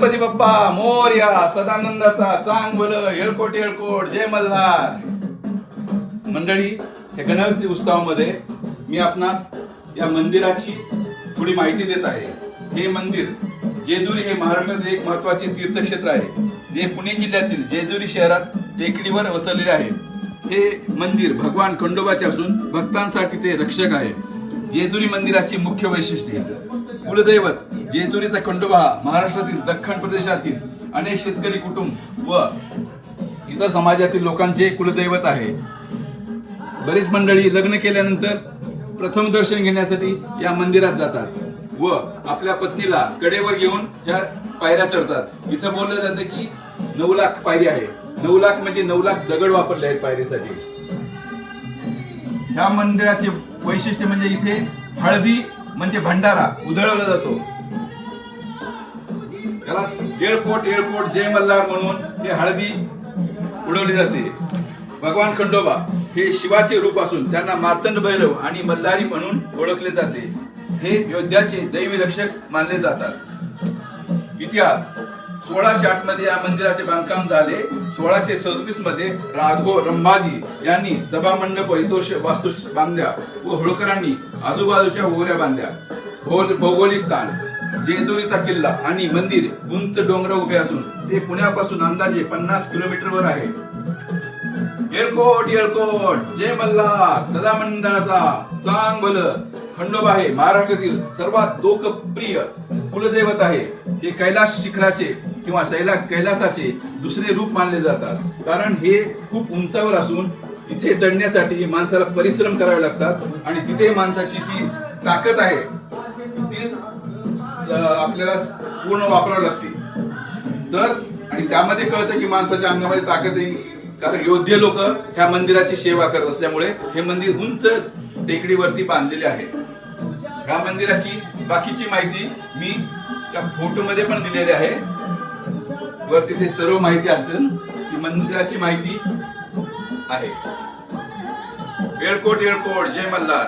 गणपती बाप्पा मोरया, सदानंदाचा चांग भल, येळकोट येळकोट, जय मल्हार. मंडळी, या गणपती उत्सवामध्ये मी आपणास या मंदिराची थोडी माहिती देत आहे. हे मंदिर जेजुरी हे महाराष्ट्रातील एक महत्त्वाचे तीर्थक्षेत्र आहे. जे पुणे जिल्ह्यातील जेजुरी शहरात टेकडीवर वसरलेले आहे. हे मंदिर भगवान खंडोबाचे असून भक्तांसाठी ते रक्षक आहे. जेजुरी मंदिराची मुख्य वैशिष्ट्ये: कुलदैवत जेजुरीचा खंडोबा हा महाराष्ट्रातील दख्खन प्रदेशातील अनेक शेतकरी कुटुंब व इतर समाजातील लोकांचे कुलदैवत आहे. बरीच मंडळी लग्न केल्यानंतर प्रथम दर्शन घेण्यासाठी या मंदिरात जातात व आपल्या पत्नीला कडेवर घेऊन ह्या पायऱ्या चढतात. इथं बोललं जातं की 9 लाख पायरी आहे. 9 लाख म्हणजे 9 लाख दगड वापरले आहेत पायरीसाठी. ह्या मंदिराचे वैशिष्ट्य म्हणजे इथे हळदी म्हणजे भंडारा उधळवला जातो. त्याला येळकोट येळकोट जय मल्हार म्हणून हे हळदी उडवली जाते. भगवान खंडोबा हे शिवाचे रूप असून त्यांना मार्तंड भैरव आणि मल्हारी म्हणून ओळखले जाते. हे योद्ध्याचे दैवी रक्षक मानले जातात. इतिहास: 1608 मध्ये या मंदिराचे बांधकाम झाले. 1637 मध्ये राघव रंभाजी यांनी सभामंडप वास्तू बांधल्या व होळकरांनी आजूबाजूच्या ओऱ्या बांधल्या. भौगोलिक स्थान: जेजुरीचा किल्ला आणि मंदिर उंच डोंगर उभे असून ते पुण्यापासून अंदाजे 50 किलोमीटरवर आहे. येळकोट येळकोट जय मल्हार, सदानंदाचा चांग भल. खंडोबा हे महाराष्ट्रातील सर्वात लोकप्रिय कुलदैवत आहे. हे कैलास शिखराचे किंवा कैलासाचे दुसरे रूप मानले जातात. कारण हे खूप उंचावर असून इथे चढण्यासाठी माणसाला परिश्रम करावे लागतात आणि तिथे माणसाची जी ताकद आहे ती आपल्याला पूर्ण वापरावी लागते. तर आणि त्यामध्ये कळतं की माणसाच्या अंगामध्ये ताकद आहे. कारण योद्धे लोक ह्या मंदिराची सेवा करत असल्यामुळे हे मंदिर उंच टेकडीवरती बांधलेले आहे. ह्या मंदिराची बाकीची माहिती मी त्या फोटोमध्ये पण दिलेली आहे. वरती ते सर्व माहिती असेल ती मंदिराची माहिती आहे. येळकोट येळकोट जय मल्हार.